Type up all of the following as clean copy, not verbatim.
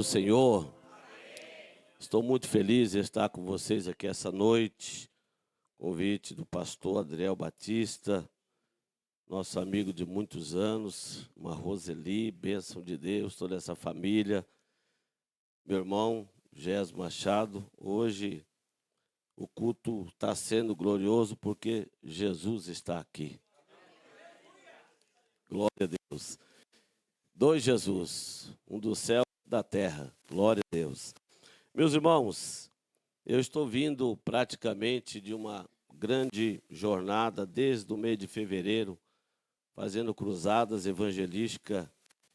do Senhor. Estou muito feliz de estar com vocês aqui essa noite. Convite do pastor Adriel Batista, nosso amigo de muitos anos, uma Roseli, bênção de Deus, toda essa família. Meu irmão Gés Machado, hoje o culto está sendo glorioso porque Jesus está aqui. Glória a Deus. Dois Jesus, um do céu e da terra. Glória a Deus. Meus irmãos, eu estou vindo praticamente de uma grande jornada desde o mês de fevereiro, fazendo cruzadas evangelísticas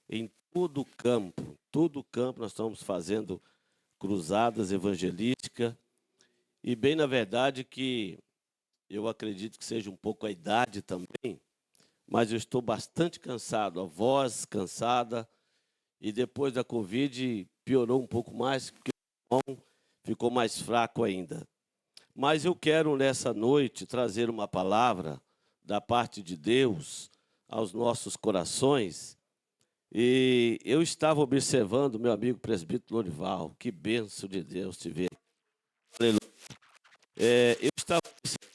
em todo o campo. Todo o campo nós estamos fazendo cruzadas evangelísticas. E bem na verdade que eu acredito que seja um pouco a idade também, mas eu estou bastante cansado, a voz cansada, e depois da Covid piorou um pouco mais, porque o pulmão ficou mais fraco ainda. Mas eu quero nessa noite trazer uma palavra da parte de Deus aos nossos corações. E eu estava observando meu amigo presbítero Lorival, que bênção de Deus te ver. Aleluia. Eu estava observando.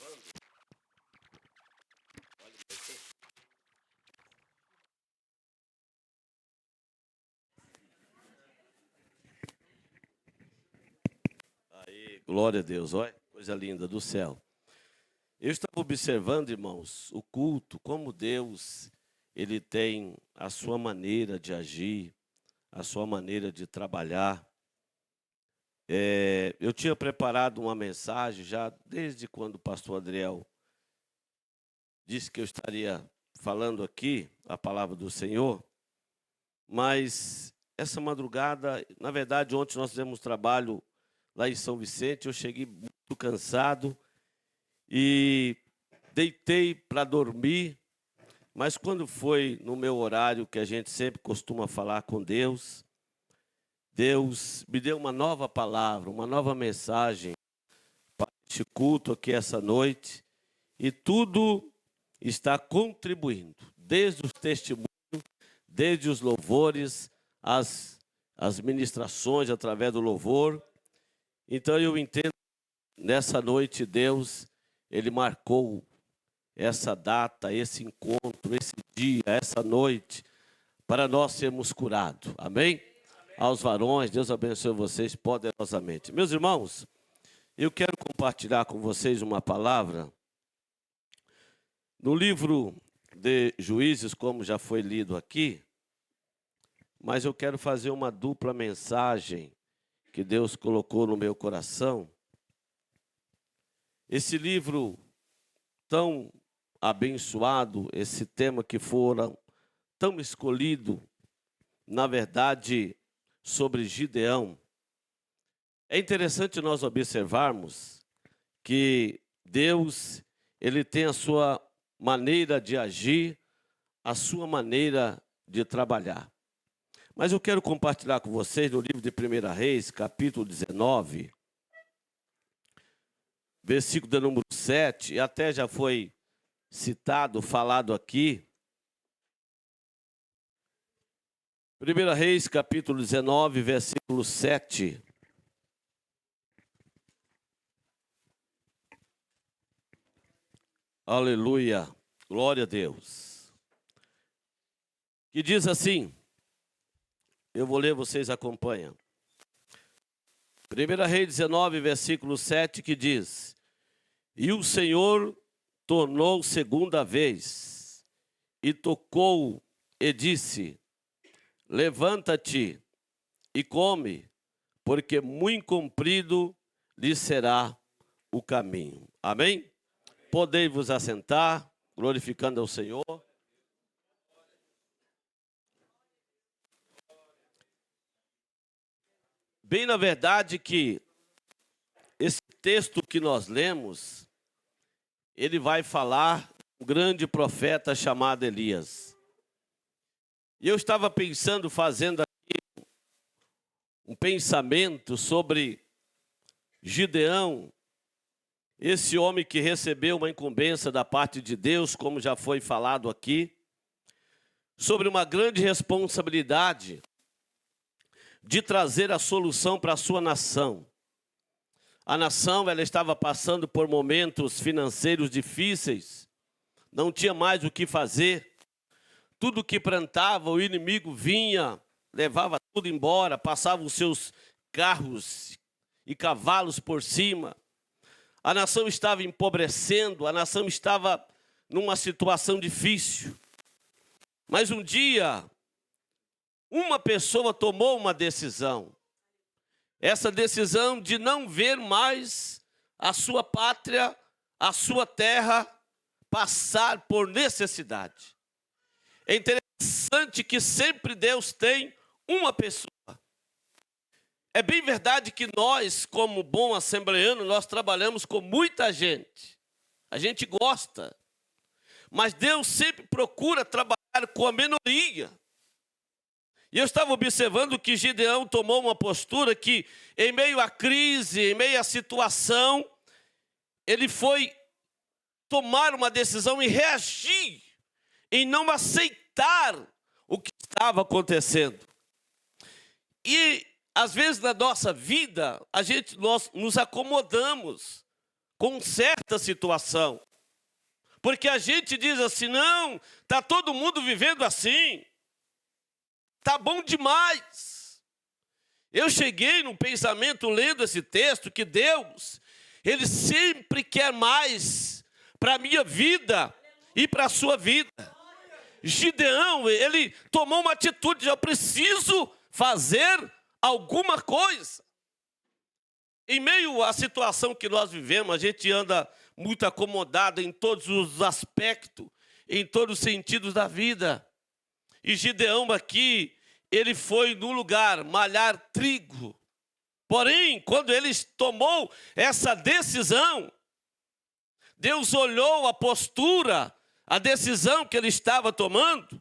Aí, glória a Deus, olha, coisa linda do céu. Eu estava observando, irmãos, o culto, como Deus, ele tem a sua maneira de agir, a sua maneira de trabalhar. Eu tinha preparado uma mensagem já desde quando o pastor Adriel disse que eu estaria falando aqui a palavra do Senhor, mas essa madrugada, na verdade, ontem nós fizemos trabalho lá em São Vicente, eu cheguei muito cansado e deitei para dormir, mas quando foi no meu horário que a gente sempre costuma falar com Deus, Deus me deu uma nova palavra, uma nova mensagem para este culto aqui essa noite, e tudo está contribuindo, desde os testemunhos, desde os louvores, as ministrações através do louvor. Então eu entendo, nessa noite Deus, Ele marcou essa data, esse encontro, esse dia, essa noite, para nós sermos curados. Amém? Aos varões, Deus abençoe vocês poderosamente. Meus irmãos, eu quero compartilhar com vocês uma palavra no livro de Juízes, como já foi lido aqui, mas eu quero fazer uma dupla mensagem que Deus colocou no meu coração. Esse livro tão abençoado, esse tema que fora tão escolhido, na verdade, sobre Gideão. É interessante nós observarmos que Deus, ele tem a sua maneira de agir, a sua maneira de trabalhar. Mas eu quero compartilhar com vocês no livro de 1 Reis, capítulo 19, versículo de número 7, e até já foi citado, falado aqui. 1 Reis, capítulo 19, versículo 7. Aleluia, glória a Deus. Que diz assim, eu vou ler, vocês acompanham. 1 Reis 19, versículo 7, que diz: E o Senhor tornou segunda vez, e tocou e disse: Levanta-te e come, porque muito comprido lhe será o caminho. Amém? Podei vos assentar, glorificando ao Senhor. Bem na verdade que esse texto que nós lemos, ele vai falar um grande profeta chamado Elias. E eu estava pensando, fazendo aqui um pensamento sobre Gideão, esse homem que recebeu uma incumbência da parte de Deus, como já foi falado aqui, sobre uma grande responsabilidade, de trazer a solução para a sua nação. A nação, ela estava passando por momentos financeiros difíceis, não tinha mais o que fazer. Tudo que plantava, o inimigo vinha, levava tudo embora, passava os seus carros e cavalos por cima. A nação estava empobrecendo, a nação estava numa situação difícil. Mas um dia, uma pessoa tomou uma decisão. Essa decisão de não ver mais a sua pátria, a sua terra, passar por necessidade. É interessante que sempre Deus tem uma pessoa. É bem verdade que nós, como bom assembleano, nós trabalhamos com muita gente. A gente gosta. Mas Deus sempre procura trabalhar com a minoria. E eu estava observando que Gideão tomou uma postura que, em meio à crise, em meio à situação, ele foi tomar uma decisão e reagir, em não aceitar o que estava acontecendo. E, às vezes, na nossa vida, nós nos acomodamos com certa situação. Porque a gente diz assim, não, está todo mundo vivendo assim. Está bom demais. Eu cheguei num pensamento lendo esse texto que Deus, Ele sempre quer mais para a minha vida e para a sua vida. Gideão, ele tomou uma atitude, eu preciso fazer alguma coisa. Em meio à situação que nós vivemos, a gente anda muito acomodado em todos os aspectos, em todos os sentidos da vida. E Gideão aqui, ele foi no lugar malhar trigo. Porém, quando ele tomou essa decisão, Deus olhou a postura, a decisão que ele estava tomando,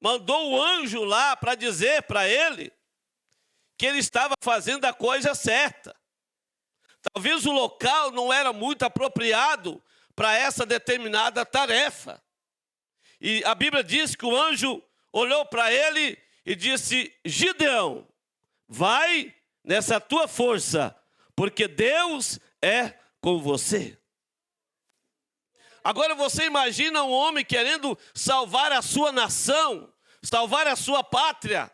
mandou o anjo lá para dizer para ele que ele estava fazendo a coisa certa. Talvez o local não era muito apropriado para essa determinada tarefa. E a Bíblia diz que o anjo olhou para ele e disse, Gideão, vai nessa tua força, porque Deus é com você. Agora você imagina um homem querendo salvar a sua nação, salvar a sua pátria.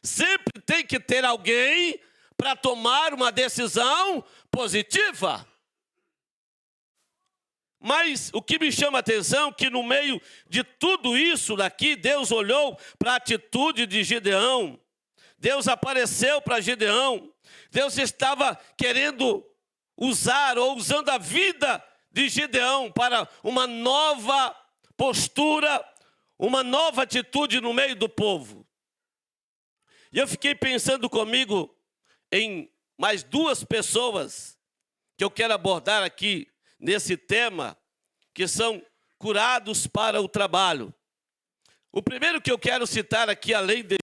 Sempre tem que ter alguém para tomar uma decisão positiva. Mas o que me chama a atenção é que no meio de tudo isso daqui, Deus olhou para a atitude de Gideão. Deus apareceu para Gideão. Deus estava querendo usar ou usando a vida de Gideão para uma nova postura, uma nova atitude no meio do povo. E eu fiquei pensando comigo em mais duas pessoas que eu quero abordar aqui nesse tema, que são curados para o trabalho. O primeiro que eu quero citar aqui, além de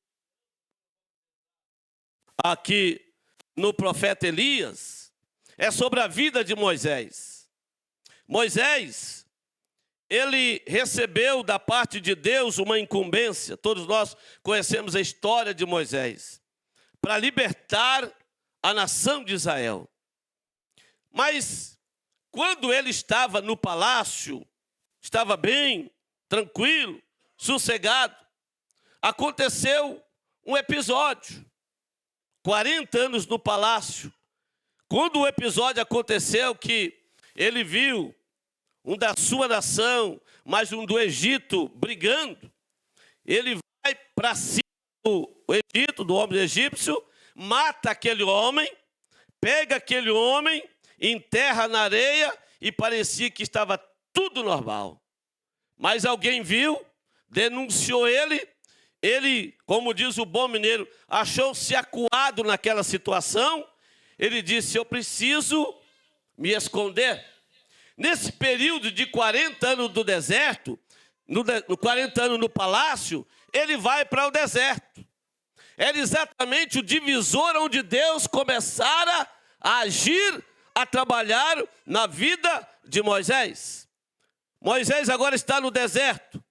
aqui no profeta Elias, é sobre a vida de Moisés. Moisés, ele recebeu da parte de Deus uma incumbência, todos nós conhecemos a história de Moisés, para libertar a nação de Israel. Mas, quando ele estava no palácio, estava bem, tranquilo, sossegado, aconteceu um episódio. 40 anos no palácio. Quando o episódio aconteceu que ele viu um da sua nação, mais um do Egito brigando, ele vai para cima do Egito, do homem egípcio, mata aquele homem, pega aquele homem, enterra na areia e parecia que estava tudo normal. Mas alguém viu, denunciou ele, como diz o bom mineiro, achou-se acuado naquela situação, ele disse, eu preciso me esconder. Nesse período de 40 anos do deserto, 40 anos no palácio, ele vai para o deserto. Era exatamente o divisor onde Deus começara a agir, a trabalhar na vida de Moisés. Moisés agora está no deserto.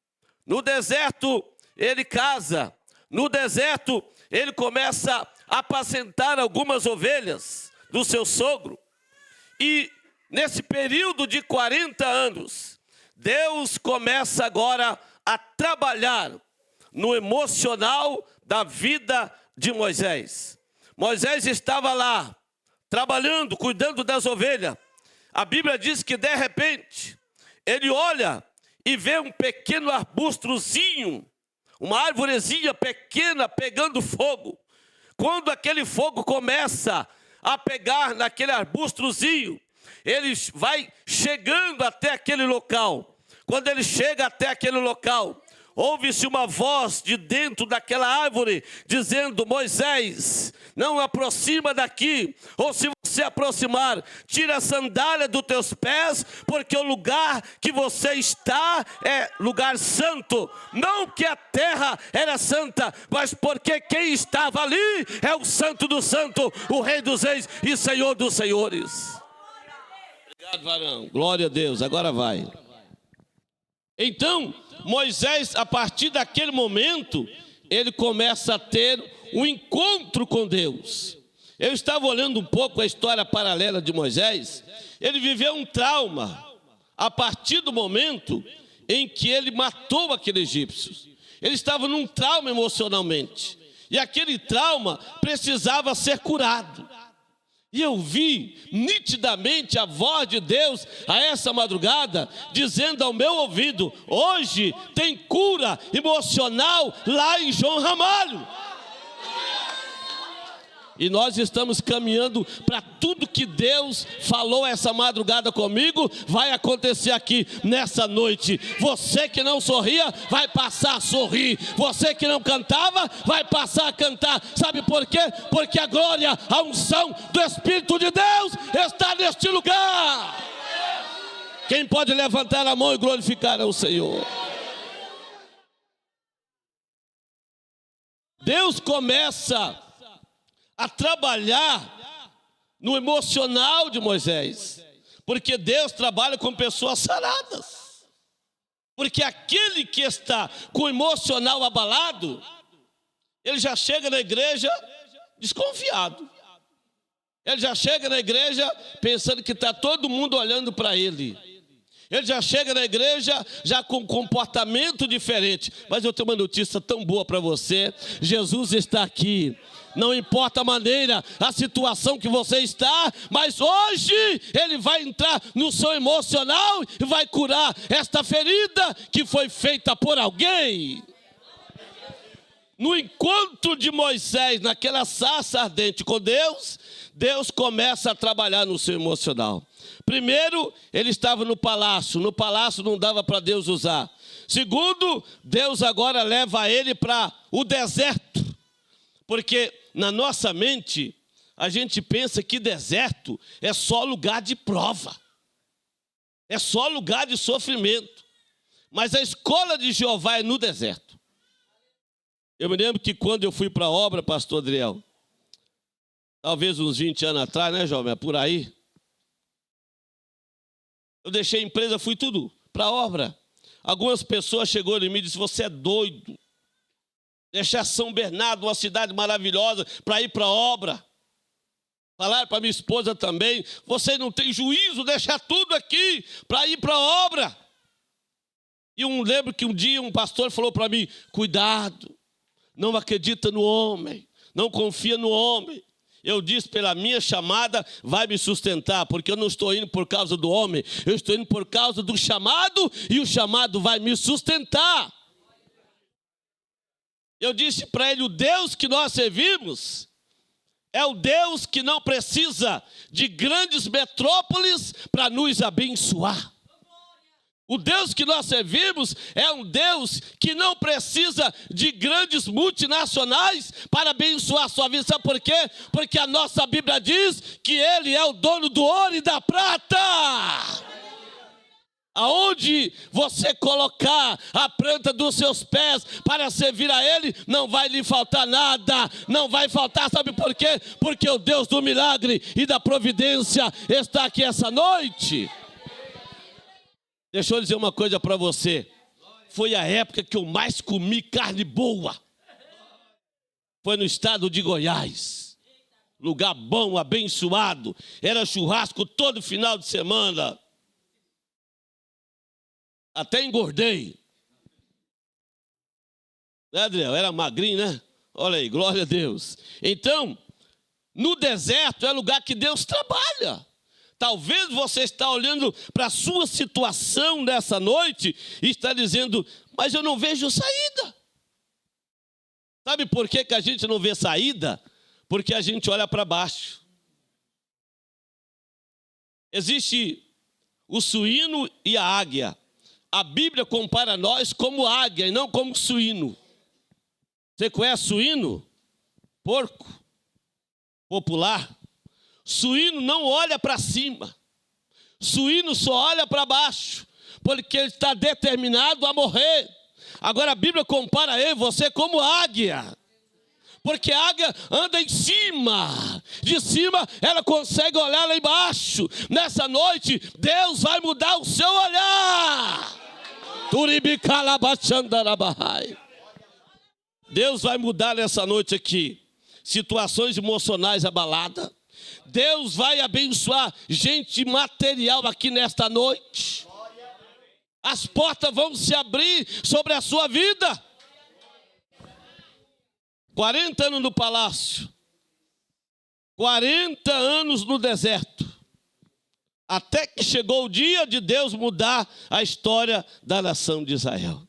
No deserto, ele casa. No deserto, ele começa a apacentar algumas ovelhas do seu sogro. E nesse período de 40 anos, Deus começa agora a trabalhar no emocional da vida de Moisés. Moisés estava lá, trabalhando, cuidando das ovelhas. A Bíblia diz que de repente, ele olha e vê um pequeno arbustrozinho, uma árvorezinha pequena pegando fogo. Quando aquele fogo começa a pegar naquele arbustrozinho, ele vai chegando até aquele local. Quando ele chega até aquele local, ouve-se uma voz de dentro daquela árvore, dizendo: Moisés, não aproxima daqui, ou se você aproximar, tira a sandália dos teus pés, porque o lugar que você está é lugar santo. Não que a terra era santa, mas porque quem estava ali é o santo do santo, o rei dos reis e senhor dos senhores. Obrigado, varão. Glória a Deus, agora vai. Então, Moisés, a partir daquele momento, ele começa a ter um encontro com Deus. Eu estava olhando um pouco a história paralela de Moisés. Ele viveu um trauma a partir do momento em que ele matou aquele egípcio. Ele estava num trauma emocionalmente. E aquele trauma precisava ser curado. E eu vi nitidamente a voz de Deus a essa madrugada, dizendo ao meu ouvido: hoje tem cura emocional lá em João Ramalho. E nós estamos caminhando para tudo que Deus falou essa madrugada comigo, vai acontecer aqui nessa noite. Você que não sorria, vai passar a sorrir. Você que não cantava, vai passar a cantar. Sabe por quê? Porque a glória, a unção do Espírito de Deus está neste lugar. Quem pode levantar a mão e glorificar ao Senhor? Deus começa a trabalhar no emocional de Moisés, porque Deus trabalha com pessoas saradas, porque aquele que está com o emocional abalado, ele já chega na igreja desconfiado, ele já chega na igreja pensando que está todo mundo olhando para ele, ele já chega na igreja já com comportamento diferente. Mas eu tenho uma notícia tão boa para você: Jesus está aqui. Não importa a maneira, a situação que você está, mas hoje Ele vai entrar no seu emocional e vai curar esta ferida que foi feita por alguém. No encontro de Moisés, naquela sarça ardente com Deus, Deus começa a trabalhar no seu emocional. Primeiro, ele estava no palácio não dava para Deus usar. Segundo, Deus agora leva ele para o deserto, porque na nossa mente, a gente pensa que deserto é só lugar de prova, é só lugar de sofrimento, mas a escola de Jeová é no deserto. Eu me lembro que quando eu fui para a obra, pastor Adriel, talvez uns 20 anos atrás, né, jovem, é por aí, eu deixei a empresa, fui tudo para a obra. Algumas pessoas chegaram em mim e disseram: você é doido, deixar São Bernardo, uma cidade maravilhosa, para ir para a obra. Falaram para minha esposa também: você não tem juízo, deixar tudo aqui para ir para a obra. E eu lembro que um dia um pastor falou para mim: cuidado, não acredita no homem, não confia no homem. Eu disse: pela minha chamada vai me sustentar, porque eu não estou indo por causa do homem, eu estou indo por causa do chamado, e o chamado vai me sustentar. Eu disse para ele: o Deus que nós servimos é o Deus que não precisa de grandes metrópoles para nos abençoar. O Deus que nós servimos é um Deus que não precisa de grandes multinacionais para abençoar a sua vida. Sabe por quê? Porque a nossa Bíblia diz que Ele é o dono do ouro e da prata. Aonde você colocar a planta dos seus pés para servir a Ele, não vai lhe faltar nada, não vai faltar. Sabe por quê? Porque o Deus do milagre e da providência está aqui essa noite. Deixa eu dizer uma coisa para você: foi a época que eu mais comi carne boa. Foi no estado de Goiás. Lugar bom, abençoado. Era churrasco todo final de semana. Até engordei. Né, Adriel? Era magrinho, né? Olha aí, glória a Deus. Então, no deserto é lugar que Deus trabalha. Talvez você está olhando para a sua situação nessa noite e está dizendo, mas eu não vejo saída. Sabe por que a gente não vê saída? Porque a gente olha para baixo. Existe o suíno e a águia. A Bíblia compara nós como águia e não como suíno. Você conhece suíno? Porco. Popular. Suíno não olha para cima. Suíno só olha para baixo. Porque ele está determinado a morrer. Agora a Bíblia compara eu e você como águia. Porque a águia anda em cima. De cima ela consegue olhar lá embaixo. Nessa noite Deus vai mudar o seu olhar. Deus vai mudar nessa noite aqui situações emocionais abaladas. Deus vai abençoar gente material aqui nesta noite. As portas vão se abrir sobre a sua vida. 40 anos no palácio. 40 anos no deserto. Até que chegou o dia de Deus mudar a história da nação de Israel.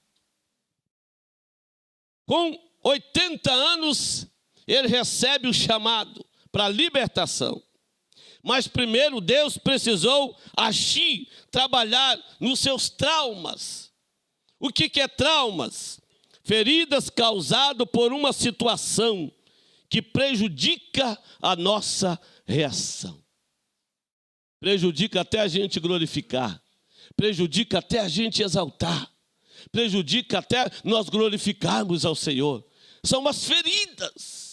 Com 80 anos, ele recebe o chamado para a libertação. Mas primeiro Deus precisou agir, trabalhar nos seus traumas. O que é traumas? Feridas causadas por uma situação que prejudica a nossa reação. Prejudica até a gente glorificar. Prejudica até a gente exaltar. Prejudica até nós glorificarmos ao Senhor. São umas feridas.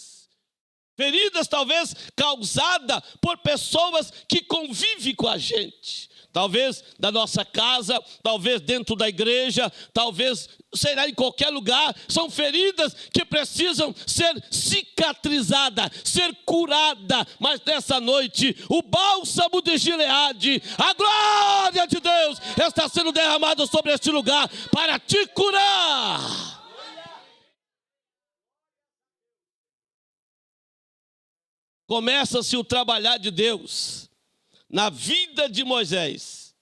Feridas talvez causadas por pessoas que convivem com a gente. Talvez da nossa casa, talvez dentro da igreja, talvez, sei lá, em qualquer lugar. São feridas que precisam ser cicatrizadas, ser curadas. Mas nessa noite, o bálsamo de Gileade, a glória de Deus está sendo derramada sobre este lugar para te curar. Começa-se o trabalhar de Deus na vida de Moisés.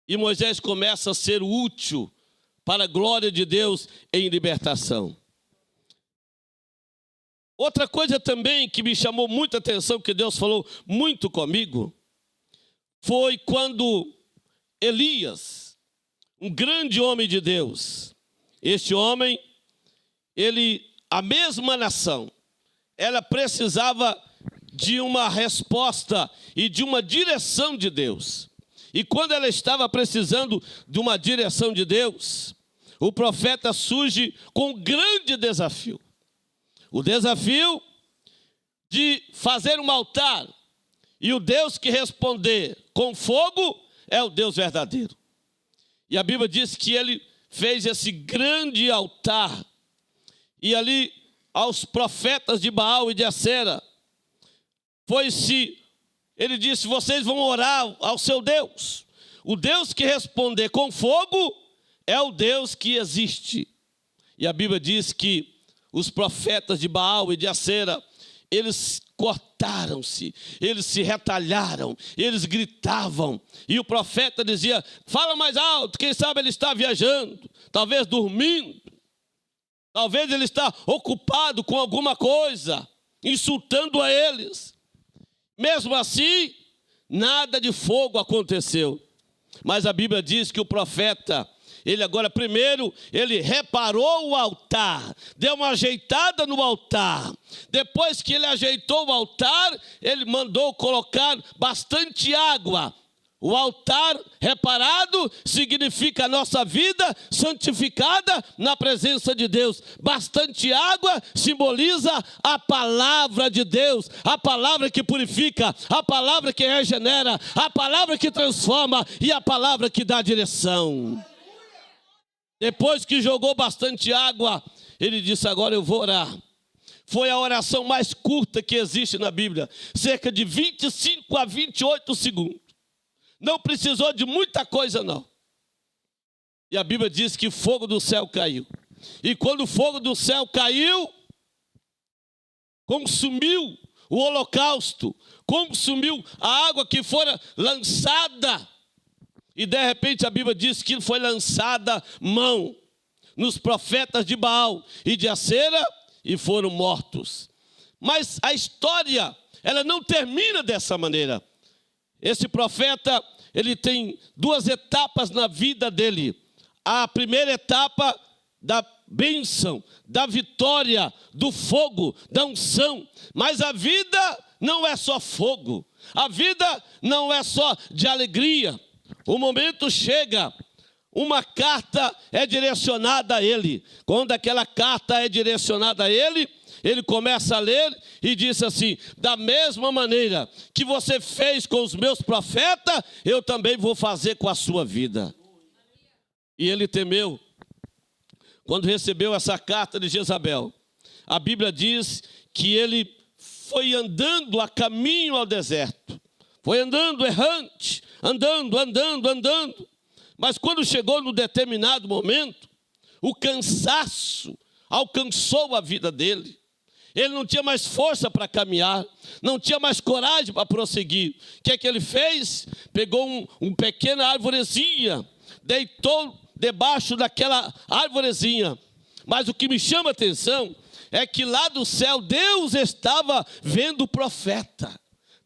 E Moisés começa a ser útil para a glória de Deus em libertação. Outra coisa também que me chamou muita atenção, que Deus falou muito comigo, foi quando Elias, um grande homem de Deus, este homem, a mesma nação, ela precisava de uma resposta e de uma direção de Deus. E quando ela estava precisando de uma direção de Deus, o profeta surge com um grande desafio. O desafio de fazer um altar. E o Deus que responder com fogo é o Deus verdadeiro. E a Bíblia diz que ele fez esse grande altar. E ali aos profetas de Baal e de Acera, ele disse, vocês vão orar ao seu Deus. O Deus que responder com fogo é o Deus que existe. E a Bíblia diz que os profetas de Baal e de Acera, eles cortaram-se, eles se retalharam, eles gritavam. E o profeta dizia, fala mais alto, quem sabe ele está viajando, talvez dormindo. Talvez ele está ocupado com alguma coisa, insultando a eles. Mesmo assim, nada de fogo aconteceu. Mas a Bíblia diz que o profeta, ele reparou o altar, deu uma ajeitada no altar. Depois que ele ajeitou o altar, ele mandou colocar bastante água. O altar reparado significa a nossa vida santificada na presença de Deus. Bastante água simboliza a palavra de Deus, a palavra que purifica, a palavra que regenera, a palavra que transforma e a palavra que dá direção. Depois que jogou bastante água, ele disse, agora eu vou orar. foi a oração mais curta que existe na Bíblia, cerca de 25 a 28 segundos. Não precisou de muita coisa, não. E a Bíblia diz que fogo do céu caiu. E quando o fogo do céu caiu, consumiu o holocausto, consumiu a água que fora lançada. E de repente a Bíblia diz que foi lançada mão nos profetas de Baal e de Acera e foram mortos. Mas a história, ela não termina dessa maneira. Esse profeta, ele tem duas etapas na vida dele. A primeira etapa da bênção, da vitória, do fogo, da unção. Mas a vida não é só fogo. A vida não é só de alegria. O momento chega, uma carta é direcionada a ele. Quando aquela carta é direcionada a ele, ele começa a ler e diz assim: da mesma maneira que você fez com os meus profetas, eu também vou fazer com a sua vida. E ele temeu. Quando recebeu essa carta de Jezabel, a Bíblia diz que ele foi andando a caminho ao deserto. Foi andando errante, andando. Mas quando chegou no determinado momento, o cansaço alcançou a vida dele. Ele não tinha mais força para caminhar, não tinha mais coragem para prosseguir. O que é que ele fez? Pegou uma pequena arvorezinha, deitou debaixo daquela arvorezinha. Mas o que me chama a atenção é que lá do céu Deus estava vendo o profeta.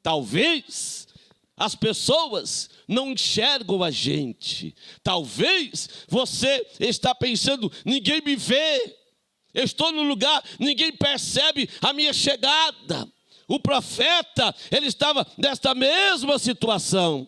Talvez as pessoas não enxergam a gente. Talvez você está pensando: ninguém me vê. Eu estou no lugar, ninguém percebe a minha chegada. O profeta, ele estava nesta mesma situação.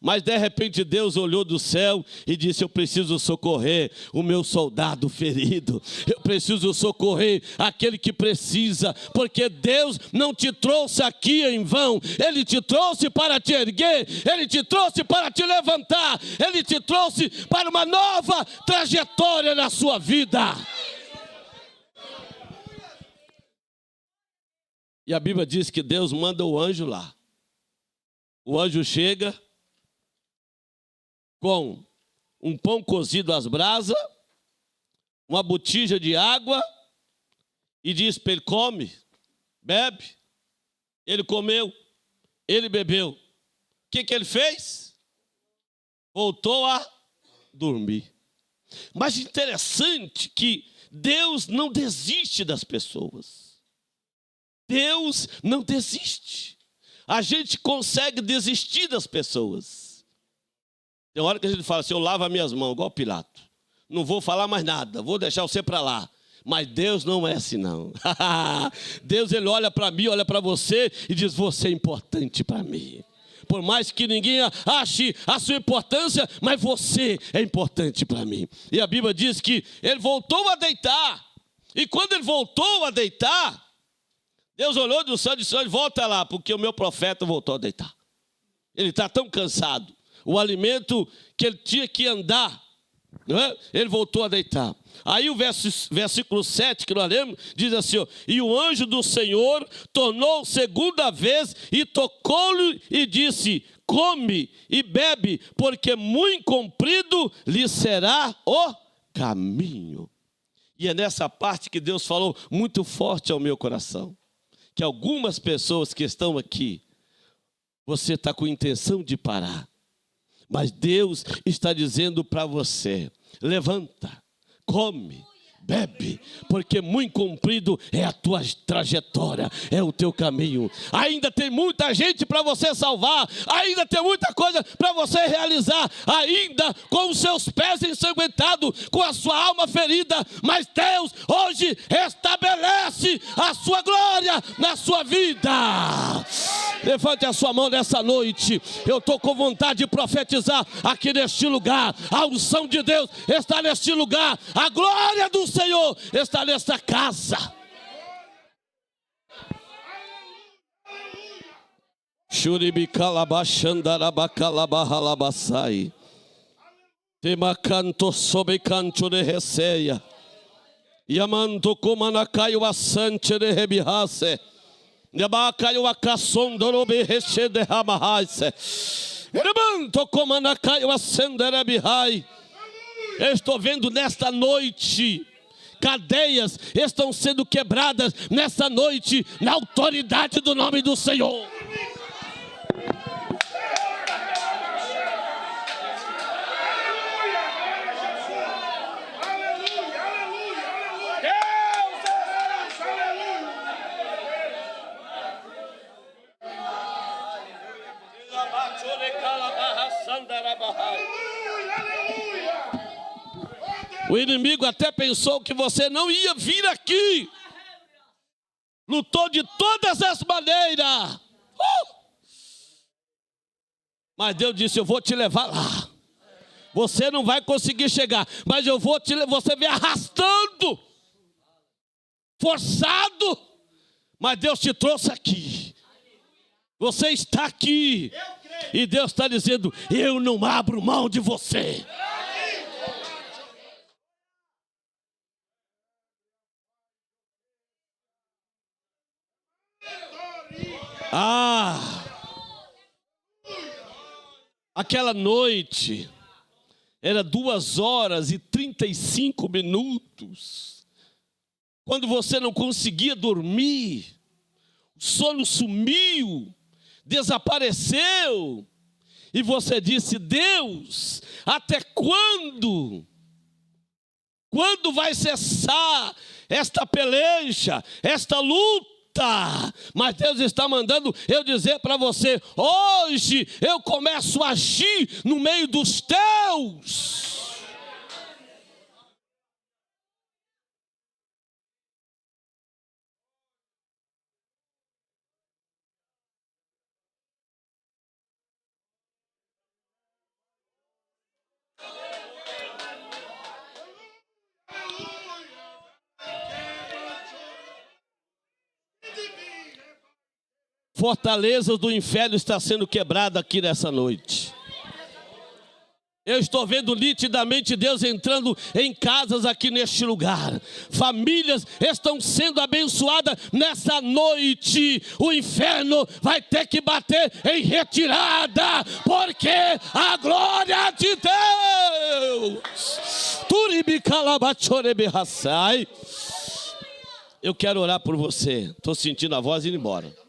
Mas de repente Deus olhou do céu e disse: eu preciso socorrer o meu soldado ferido. Eu preciso socorrer aquele que precisa. Porque Deus não te trouxe aqui em vão. Ele te trouxe para te erguer. Ele te trouxe para te levantar. Ele te trouxe para uma nova trajetória na sua vida. E a Bíblia diz que Deus manda o anjo lá. O anjo chega com um pão cozido às brasas, uma botija de água, e diz para ele: come, bebe. Ele comeu, ele bebeu. O que ele fez? Voltou a dormir. Mas interessante que Deus não desiste das pessoas. Deus não desiste. A gente consegue desistir das pessoas. Tem hora que a gente fala assim: eu lavo as minhas mãos, igual Pilato. Não vou falar mais nada, vou deixar você para lá. Mas Deus não é assim, não. Deus, ele olha para mim, olha para você e diz: você é importante para mim. Por mais que ninguém ache a sua importância, mas você é importante para mim. E a Bíblia diz que ele voltou a deitar. E quando ele voltou a deitar, Deus olhou do céu e disse: volta lá, porque o meu profeta voltou a deitar. Ele está tão cansado. O alimento que ele tinha que andar, não é? Ele voltou a deitar. Aí o versículo 7 que nós lemos, diz assim: ó, e o anjo do Senhor tornou segunda vez e tocou-lhe e disse: come e bebe, porque muito comprido lhe será o caminho. E é nessa parte que Deus falou muito forte ao meu coração, que algumas pessoas que estão aqui, você está com intenção de parar, mas Deus está dizendo para você: levanta, come, bebe, porque muito comprido é a tua trajetória, é o teu caminho. Ainda tem muita gente para você salvar, ainda tem muita coisa para você realizar, ainda com os seus pés ensanguentados, com a sua alma ferida, mas Deus hoje restabelece a sua glória na sua vida. Levante a sua mão nessa noite. Eu estou com vontade de profetizar aqui neste lugar. A unção de Deus está neste lugar. A glória do Senhor está nesta casa. Churibicalabachandarabacalavahalabassai. Temacanto sobe canto de receia. Yamanto comanacaio assante de rebihase. Yabacaio acassondorobe reche de ramahase. Yamanto comanacaio assende rebihai. Eu estou vendo nesta noite, cadeias estão sendo quebradas nessa noite, na autoridade do nome do Senhor. O inimigo até pensou que você não ia vir aqui. Lutou de todas as maneiras. Mas Deus disse: eu vou te levar lá. Você não vai conseguir chegar, mas eu vou te levar. Você vem arrastando, forçado, mas Deus te trouxe aqui. Você está aqui. E Deus está dizendo: eu não abro mão de você. Aquela noite era 2h35. Quando você não conseguia dormir, o sono sumiu, desapareceu, e você disse: Deus, até quando? Quando vai cessar esta peleja, esta luta? Mas Deus está mandando eu dizer para você: hoje eu começo a agir no meio dos teus. Fortalezas do inferno está sendo quebrada aqui nessa noite. Eu estou vendo nitidamente Deus entrando em casas aqui neste lugar. Famílias estão sendo abençoadas nessa noite. O inferno vai ter que bater em retirada, porque a glória de Deus. Eu quero orar por você. Estou sentindo a voz indo embora.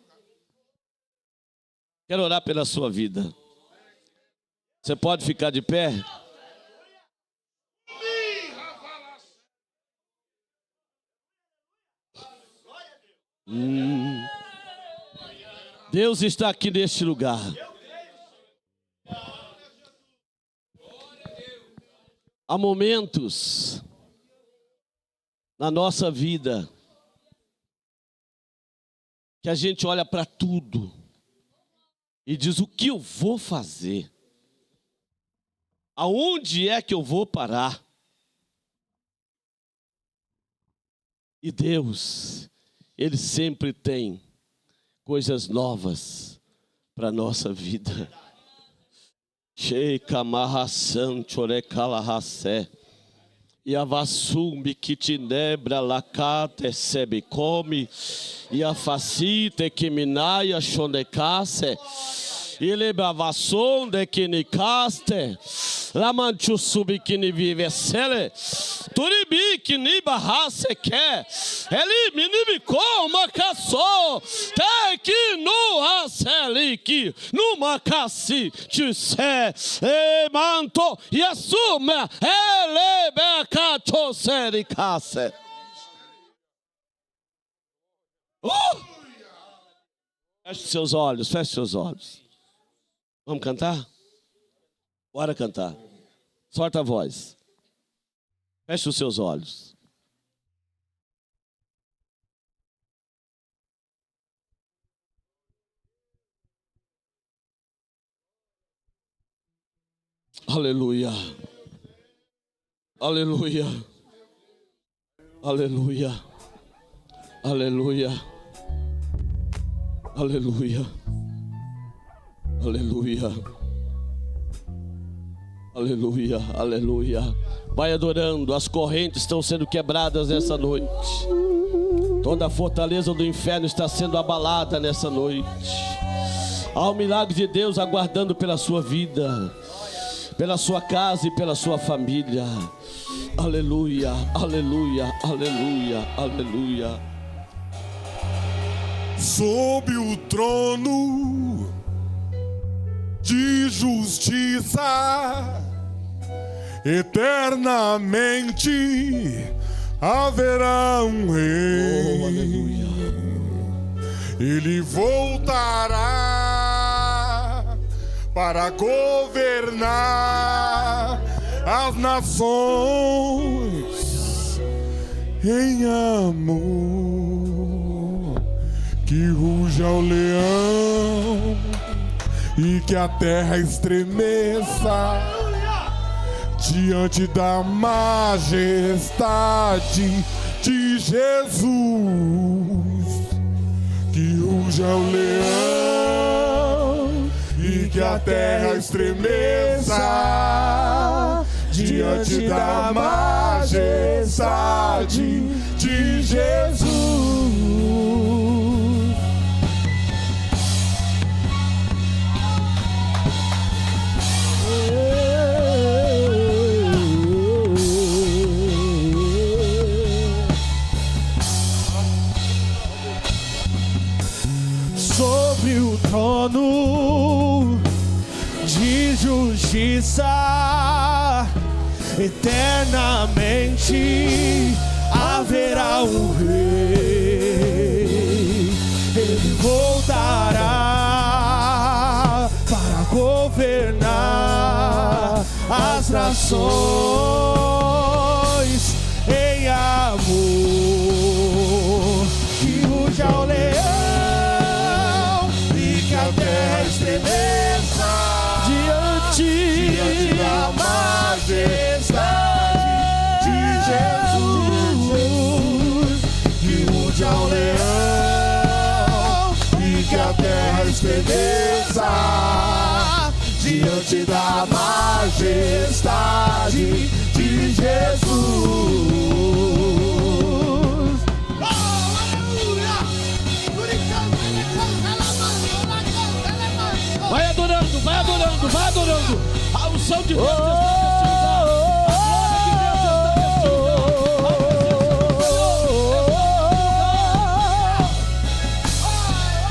Quero orar pela sua vida. Você pode ficar de pé? Deus está aqui neste lugar. Há momentos na nossa vida que a gente olha para tudo e diz: o que eu vou fazer? Aonde é que eu vou parar? E Deus, Ele sempre tem coisas novas para a nossa vida. Sheika Mahasan Chorekalahasé. E a vassumbi que te nebra lacate sebe come, e a facite que minaia chondecasse, e lebavasson de que nicaste, la manchu subi que ni vive sele, turibi que ni barrasse que, ele minibicou uma caçou, te que no asseli que, numa cassi, te se, e manto, e assume, ele becato sericasse. Feche seus olhos, feche seus olhos. Vamos cantar? Bora cantar. Solta a voz. Feche os seus olhos. Aleluia. Aleluia. Aleluia. Aleluia. Aleluia. Aleluia. Aleluia, aleluia. Vai adorando, as correntes estão sendo quebradas nessa noite. Toda a fortaleza do inferno está sendo abalada nessa noite. Há um milagre de Deus aguardando pela sua vida, pela sua casa e pela sua família. Aleluia, aleluia, aleluia, aleluia. Sob o trono de justiça, eternamente haverá um rei. Oh, aleluia. Ele voltará para governar as nações em amor. Que ruja o leão e que a terra estremeça diante da majestade de Jesus. Que ruja o leão e que a terra estremeça diante da majestade de Jesus. Sobre o trono de justiça, eternamente haverá um rei. Ele voltará para governar as nações em amor. Que ruja o leão e que a terra estremeça diante da majestade de Jesus. Que ruja o leão e que a terra estremeça diante da majestade de Jesus. Vai adorando, vai adorando, vai adorando. A unção de Deus está descendo. A glória de Deus está descendo.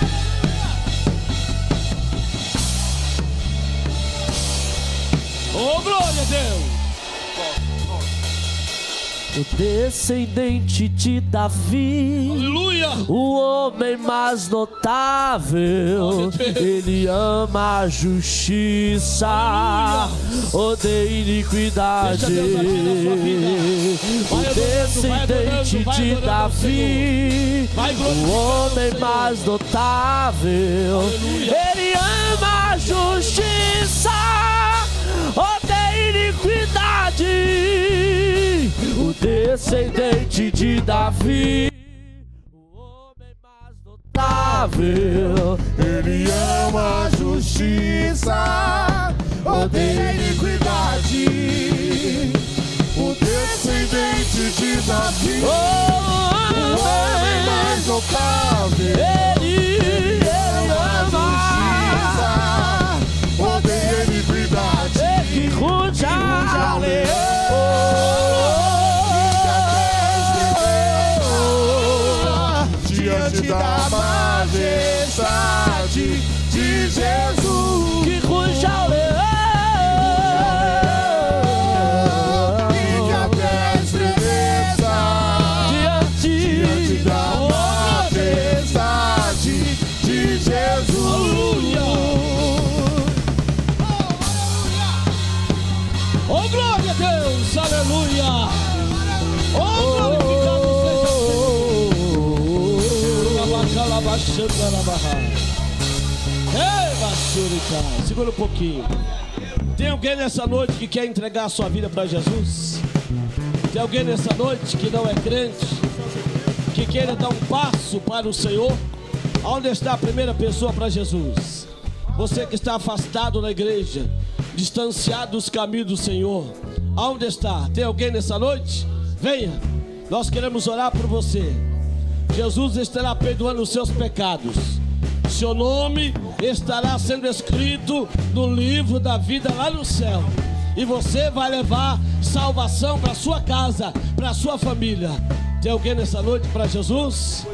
Oh, glória a Deus. O descendente de Davi, Aleluia. o homem mais notável, ele ama a justiça, odeia iniquidade. O descendente de Davi, o homem mais notável, ele ama a justiça, odeia iniquidade. O descendente de Davi, o homem mais notável, Ele ama a justiça, odeia iniquidade. O descendente de Davi, o homem mais notável, ele ama a justiça, odeia iniquidade. que ruja o leão diante da majestade de Jesus. que ruja o leão E que a terra estremeça diante da majestade de Jesus. Oh, glória a Deus, aleluia. Oh, glorificado seja Deus. Segura um pouquinho. Tem alguém nessa noite que quer entregar a sua vida para Jesus? Tem alguém nessa noite que não é crente, que queira dar um passo para o Senhor? Onde está a primeira pessoa para Jesus? Você que está afastado da igreja, distanciado dos caminhos do Senhor. Aonde está? Tem alguém nessa noite? Venha, nós queremos orar por você. Jesus estará perdoando os seus pecados. Seu nome estará sendo escrito no livro da vida lá no céu. E você vai levar salvação para sua casa, para sua família. Tem alguém nessa noite para Jesus?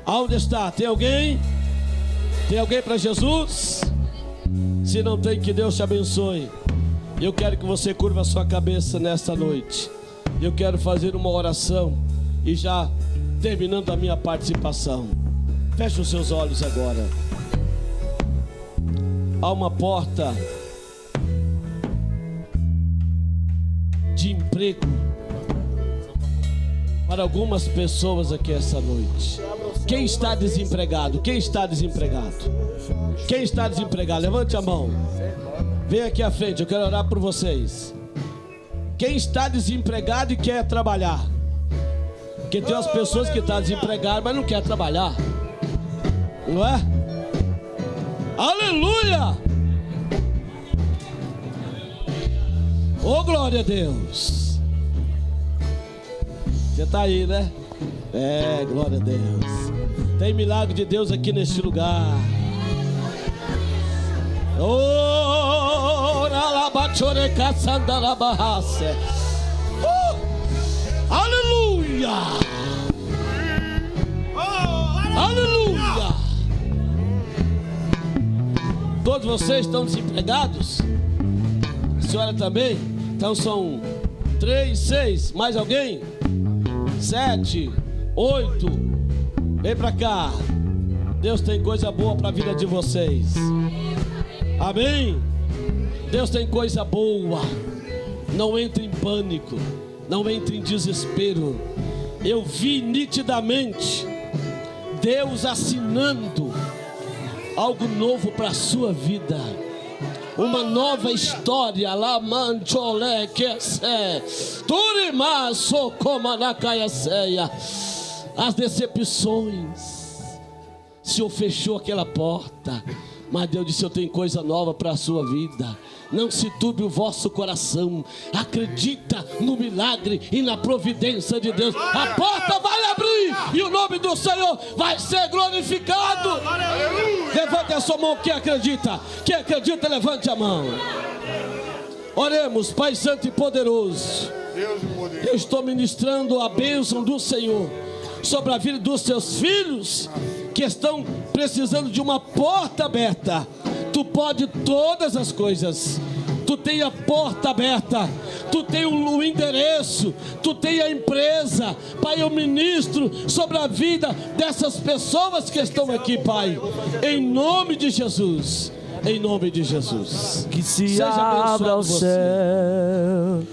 Aonde está? Tem alguém? Tem alguém para Jesus? Se não tem, que Deus te abençoe. Eu quero que você curva a sua cabeça nesta noite. Eu quero fazer uma oração e já terminando a minha participação. Feche os seus olhos agora. Há uma porta de emprego para algumas pessoas aqui essa noite. Quem está desempregado? Quem está desempregado? Quem está desempregado? Levante a mão. Vem aqui à frente, eu quero orar por vocês. Quem está desempregado e quer trabalhar? Porque tem umas pessoas que estão desempregadas, mas não quer trabalhar. Não é? Aleluia! Oh, glória a Deus! Você está aí, né? É, glória a Deus. Tem milagre de Deus aqui neste lugar. Aleluia! Aleluia! Todos vocês estão desempregados? A senhora também? Então são 3, 6, mais alguém? 7, 8. Vem pra cá. Deus tem coisa boa para a vida de vocês. Amém? Deus tem coisa boa. Não entre em pânico, não entre em desespero. Eu vi nitidamente Deus assinando algo novo para a sua vida. Uma nova história. Lá manchole que se turima socoma na caiaceia. As decepções. O Senhor fechou aquela porta, mas Deus disse: eu tenho coisa nova para a sua vida. Não se turbe o vosso coração. Acredita no milagre e na providência de Deus. A porta vai abrir e o nome do Senhor vai ser glorificado. Levante a sua mão, quem acredita. Quem acredita, levante a mão. Oremos. Pai Santo e Poderoso, eu estou ministrando a bênção do Senhor sobre a vida dos seus filhos que estão precisando de uma porta aberta. Tu pode todas as coisas. Tu tem a porta aberta. Tu tem o endereço. Tu tem a empresa. Pai, eu ministro sobre a vida dessas pessoas que estão aqui, Pai, em nome de Jesus. Em nome de Jesus. Que se Seja abra abençoado o você. céu.